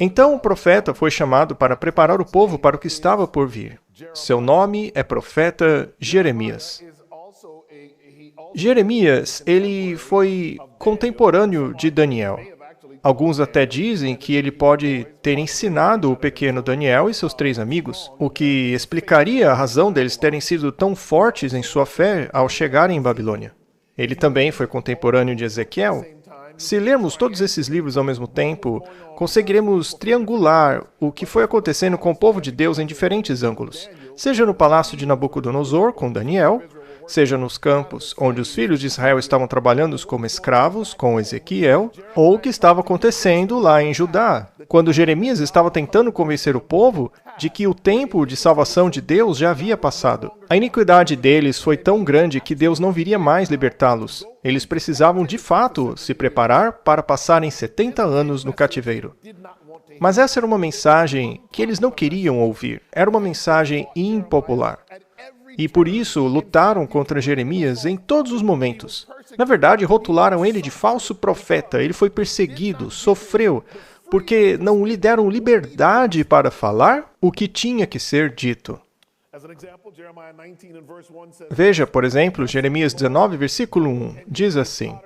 Então o profeta foi chamado para preparar o povo para o que estava por vir. Seu nome é profeta Jeremias. Jeremias, ele foi contemporâneo de Daniel. Alguns até dizem que ele pode ter ensinado o pequeno Daniel e seus 3 amigos, o que explicaria a razão deles terem sido tão fortes em sua fé ao chegarem em Babilônia. Ele também foi contemporâneo de Ezequiel. Se lermos todos esses livros ao mesmo tempo, conseguiremos triangular o que foi acontecendo com o povo de Deus em diferentes ângulos, seja no palácio de Nabucodonosor, com Daniel, seja nos campos onde os filhos de Israel estavam trabalhando como escravos, com Ezequiel, ou o que estava acontecendo lá em Judá, quando Jeremias estava tentando convencer o povo de que o tempo de salvação de Deus já havia passado. A iniquidade deles foi tão grande que Deus não viria mais libertá-los. Eles precisavam, de fato, se preparar para passarem 70 anos no cativeiro. Mas essa era uma mensagem que eles não queriam ouvir. Era uma mensagem impopular. E por isso lutaram contra Jeremias em todos os momentos. Na verdade, rotularam ele de falso profeta. Ele foi perseguido, sofreu, porque não lhe deram liberdade para falar o que tinha que ser dito. Veja, por exemplo, Jeremias 19, versículo 1, diz assim: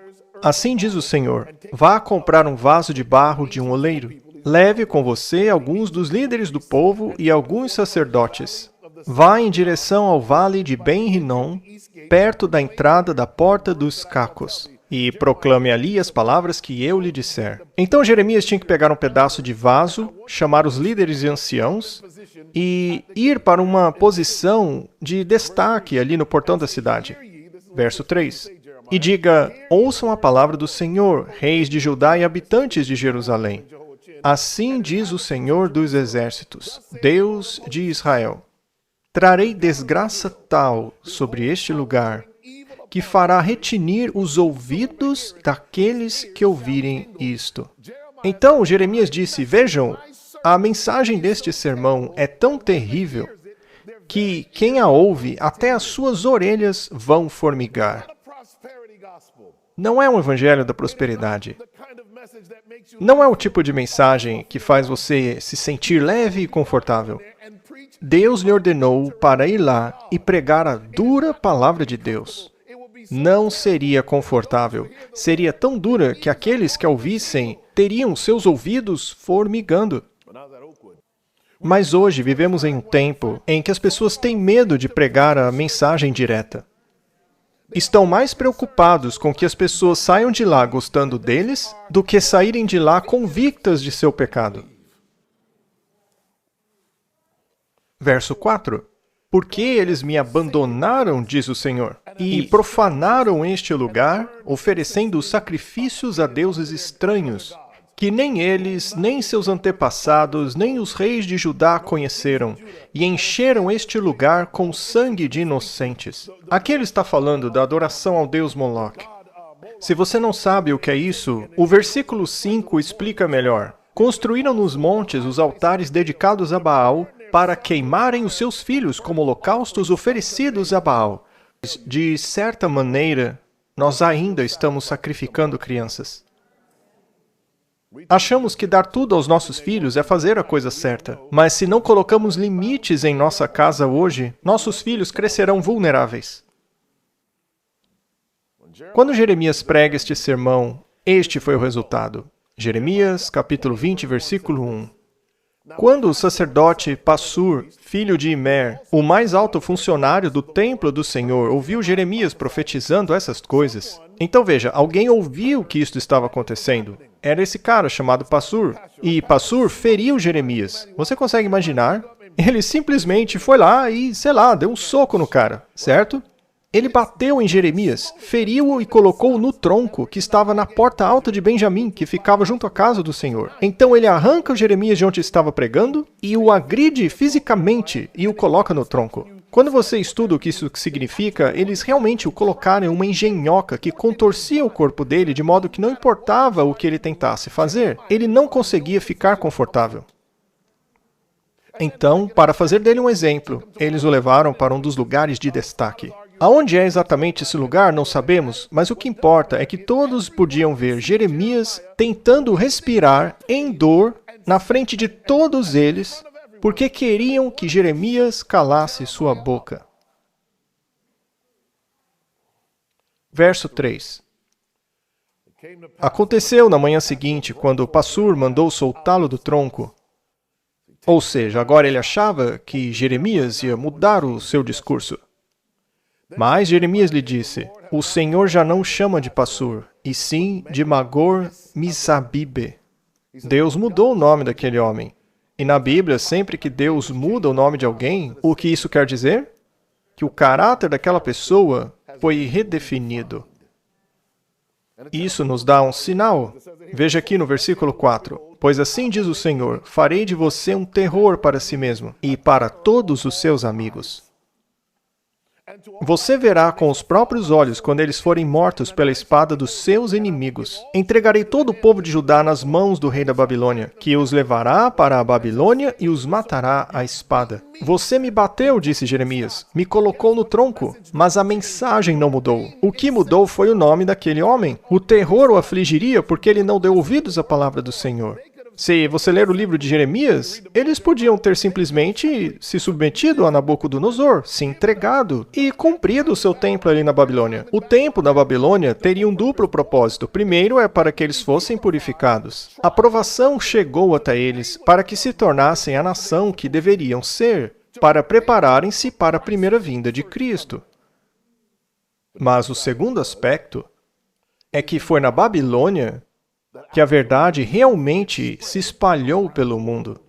Assim diz o Senhor, vá comprar um vaso de barro de um oleiro. Leve com você alguns dos líderes do povo e alguns sacerdotes. Vá em direção ao vale de Ben-Rinom, perto da entrada da porta dos Cacos, e proclame ali as palavras que eu lhe disser. Então Jeremias tinha que pegar um pedaço de vaso, chamar os líderes e anciãos, e ir para uma posição de destaque ali no portão da cidade. Verso 3. E diga, ouçam a palavra do Senhor, reis de Judá e habitantes de Jerusalém. Assim diz o Senhor dos exércitos, Deus de Israel. Trarei desgraça tal sobre este lugar, que fará retinir os ouvidos daqueles que ouvirem isto. Então Jeremias disse, vejam, a mensagem deste sermão é tão terrível que quem a ouve, até as suas orelhas vão formigar. Não é um evangelho da prosperidade. Não é o tipo de mensagem que faz você se sentir leve e confortável. Deus lhe ordenou para ir lá e pregar a dura palavra de Deus. Não seria confortável. Seria tão dura que aqueles que a ouvissem teriam seus ouvidos formigando. Mas hoje vivemos em um tempo em que as pessoas têm medo de pregar a mensagem direta. Estão mais preocupados com que as pessoas saiam de lá gostando deles do que saírem de lá convictas de seu pecado. Verso 4. Porque eles me abandonaram, diz o Senhor, e profanaram este lugar, oferecendo sacrifícios a deuses estranhos, que nem eles, nem seus antepassados, nem os reis de Judá conheceram, e encheram este lugar com sangue de inocentes. Aqui ele está falando da adoração ao deus Moloque. Se você não sabe o que é isso, o versículo 5 explica melhor. Construíram nos montes os altares dedicados a Baal, para queimarem os seus filhos como holocaustos oferecidos a Baal. De certa maneira, nós ainda estamos sacrificando crianças. Achamos que dar tudo aos nossos filhos é fazer a coisa certa. Mas se não colocamos limites em nossa casa hoje, nossos filhos crescerão vulneráveis. Quando Jeremias prega este sermão, este foi o resultado. Jeremias, capítulo 20, versículo 1. Quando o sacerdote Passur, filho de Imer, o mais alto funcionário do templo do Senhor, ouviu Jeremias profetizando essas coisas, então veja, alguém ouviu que isto estava acontecendo. Era esse cara chamado Passur. E Passur feriu Jeremias. Você consegue imaginar? Ele simplesmente foi lá e, sei lá, deu um soco no cara, certo? Ele bateu em Jeremias, feriu-o e colocou-o no tronco que estava na porta alta de Benjamim, que ficava junto à casa do Senhor. Então ele arranca o Jeremias de onde estava pregando e o agride fisicamente e o coloca no tronco. Quando você estuda o que isso significa, eles realmente o colocaram em uma engenhoca que contorcia o corpo dele de modo que não importava o que ele tentasse fazer, ele não conseguia ficar confortável. Então, para fazer dele um exemplo, eles o levaram para um dos lugares de destaque. Aonde é exatamente esse lugar, não sabemos, mas o que importa é que todos podiam ver Jeremias tentando respirar em dor na frente de todos eles, porque queriam que Jeremias calasse sua boca. Verso 3. Aconteceu na manhã seguinte, quando Passur mandou soltá-lo do tronco. Ou seja, agora ele achava que Jeremias ia mudar o seu discurso. Mas Jeremias lhe disse, o Senhor já não chama de Passur, e sim de Magor Misabibe. Deus mudou o nome daquele homem. E na Bíblia, sempre que Deus muda o nome de alguém, o que isso quer dizer? Que o caráter daquela pessoa foi redefinido. Isso nos dá um sinal. Veja aqui no versículo 4. Pois assim diz o Senhor, farei de você um terror para si mesmo e para todos os seus amigos. Você verá com os próprios olhos quando eles forem mortos pela espada dos seus inimigos. Entregarei todo o povo de Judá nas mãos do rei da Babilônia, que os levará para a Babilônia e os matará à espada. Você me bateu, disse Jeremias, me colocou no tronco, mas a mensagem não mudou. O que mudou foi o nome daquele homem. O terror o afligiria porque ele não deu ouvidos à palavra do Senhor. Se você ler o livro de Jeremias, eles podiam ter simplesmente se submetido a Nabucodonosor, se entregado e cumprido o seu templo ali na Babilônia. O templo na Babilônia teria um duplo propósito. Primeiro é para que eles fossem purificados. A provação chegou até eles para que se tornassem a nação que deveriam ser, para prepararem-se para a primeira vinda de Cristo. Mas o segundo aspecto é que foi na Babilônia que a verdade realmente se espalhou pelo mundo.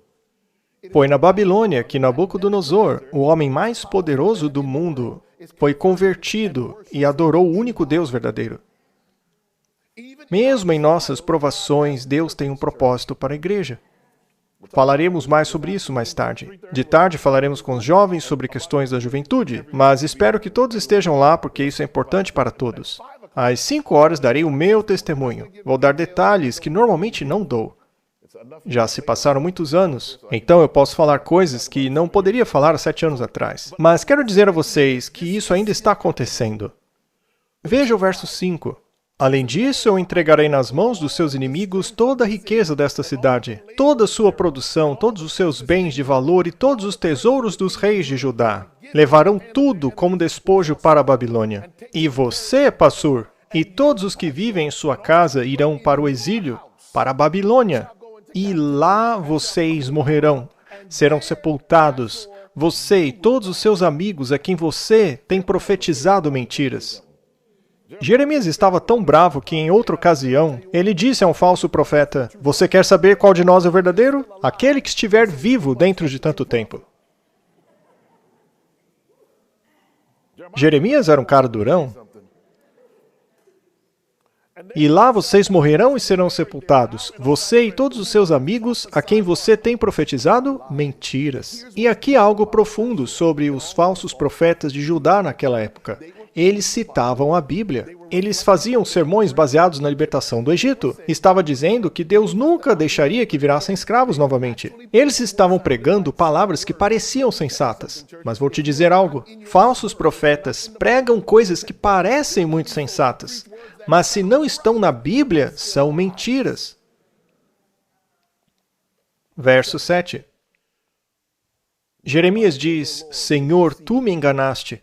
Foi na Babilônia que Nabucodonosor, o homem mais poderoso do mundo, foi convertido e adorou o único Deus verdadeiro. Mesmo em nossas provações, Deus tem um propósito para a igreja. Falaremos mais sobre isso mais tarde. De tarde falaremos com os jovens sobre questões da juventude, mas espero que todos estejam lá porque isso é importante para todos. Às 5 horas darei o meu testemunho. Vou dar detalhes que normalmente não dou. Já se passaram muitos anos, então eu posso falar coisas que não poderia falar há 7 anos atrás. Mas quero dizer a vocês que isso ainda está acontecendo. Veja o verso 5. Além disso, eu entregarei nas mãos dos seus inimigos toda a riqueza desta cidade, toda a sua produção, todos os seus bens de valor e todos os tesouros dos reis de Judá. Levarão tudo como despojo para a Babilônia. E você, Passur, e todos os que vivem em sua casa irão para o exílio, para a Babilônia. E lá vocês morrerão, serão sepultados, você e todos os seus amigos a quem você tem profetizado mentiras. Jeremias estava tão bravo que, em outra ocasião, ele disse a um falso profeta, você quer saber qual de nós é o verdadeiro? Aquele que estiver vivo dentro de tanto tempo. Jeremias era um cara durão. E lá vocês morrerão e serão sepultados, você e todos os seus amigos a quem você tem profetizado mentiras. E aqui há algo profundo sobre os falsos profetas de Judá naquela época. Eles citavam a Bíblia. Eles faziam sermões baseados na libertação do Egito. Estava dizendo que Deus nunca deixaria que virassem escravos novamente. Eles estavam pregando palavras que pareciam sensatas. Mas vou te dizer algo. Falsos profetas pregam coisas que parecem muito sensatas. Mas se não estão na Bíblia, são mentiras. Verso 7. Jeremias diz, Senhor, tu me enganaste.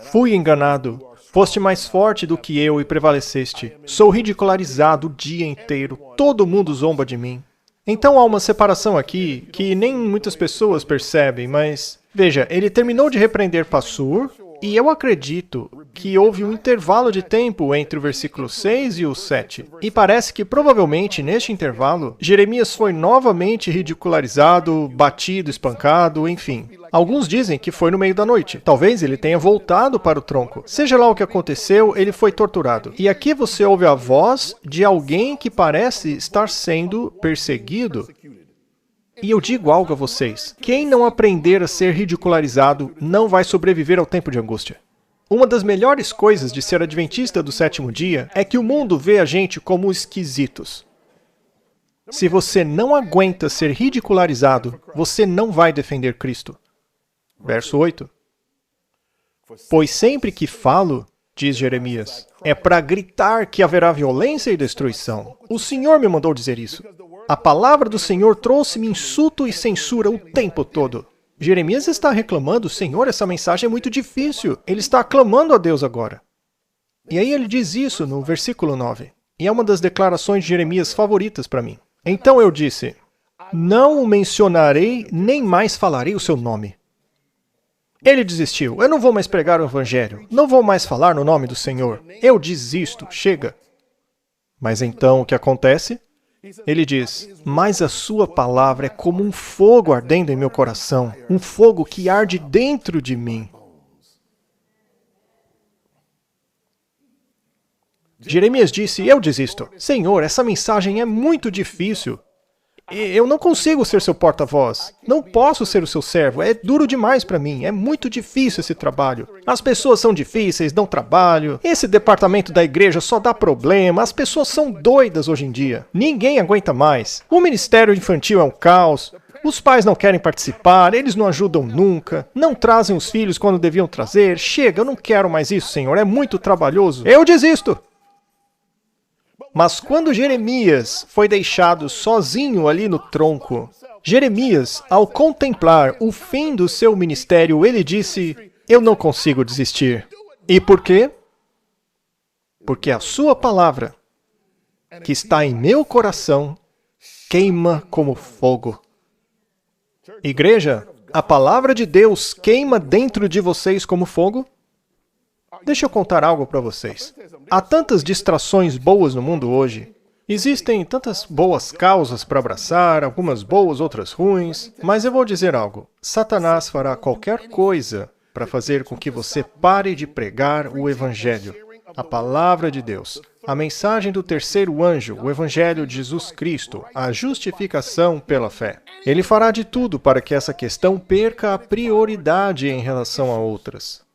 Fui enganado. Foste mais forte do que eu e prevaleceste. Sou ridicularizado o dia inteiro. Todo mundo zomba de mim. Então há uma separação aqui que nem muitas pessoas percebem, mas... Veja, ele terminou de repreender Passur, e eu acredito que houve um intervalo de tempo entre o versículo 6 e o 7. E parece que, provavelmente, neste intervalo, Jeremias foi novamente ridicularizado, batido, espancado, enfim. Alguns dizem que foi no meio da noite. Talvez ele tenha voltado para o tronco. Seja lá o que aconteceu, ele foi torturado. E aqui você ouve a voz de alguém que parece estar sendo perseguido. E eu digo algo a vocês. Quem não aprender a ser ridicularizado não vai sobreviver ao tempo de angústia. Uma das melhores coisas de ser adventista do sétimo dia é que o mundo vê a gente como esquisitos. Se você não aguenta ser ridicularizado, você não vai defender Cristo. Verso 8. Pois sempre que falo, diz Jeremias. É para gritar que haverá violência e destruição. O Senhor me mandou dizer isso. A palavra do Senhor trouxe-me insulto e censura o tempo todo. Jeremias está reclamando, Senhor, essa mensagem é muito difícil. Ele está clamando a Deus agora. E aí ele diz isso no versículo 9. E é uma das declarações de Jeremias favoritas para mim. Então eu disse, não o mencionarei, nem mais falarei o seu nome. Ele desistiu. Eu não vou mais pregar o evangelho. Não vou mais falar no nome do Senhor. Eu desisto. Chega. Mas então o que acontece? Ele diz, mas a sua palavra é como um fogo ardendo em meu coração, um fogo que arde dentro de mim. Jeremias disse, eu desisto. Senhor, essa mensagem é muito difícil. Eu não consigo ser seu porta-voz. Não posso ser o seu servo. É duro demais para mim. É muito difícil esse trabalho. As pessoas são difíceis, dão trabalho. Esse departamento da igreja só dá problema. As pessoas são doidas hoje em dia. Ninguém aguenta mais. O ministério infantil é um caos. Os pais não querem participar, eles não ajudam nunca. Não trazem os filhos quando deviam trazer. Chega, eu não quero mais isso, Senhor. É muito trabalhoso. Eu desisto. Mas quando Jeremias foi deixado sozinho ali no tronco, Jeremias, ao contemplar o fim do seu ministério, ele disse, eu não consigo desistir. E por quê? Porque a sua palavra, que está em meu coração, queima como fogo. Igreja, a palavra de Deus queima dentro de vocês como fogo? Deixa eu contar algo para vocês. Há tantas distrações boas no mundo hoje. Existem tantas boas causas para abraçar, algumas boas, outras ruins. Mas eu vou dizer algo. Satanás fará qualquer coisa para fazer com que você pare de pregar o Evangelho, a palavra de Deus, a mensagem do terceiro anjo, o Evangelho de Jesus Cristo, a justificação pela fé. Ele fará de tudo para que essa questão perca a prioridade em relação a outras.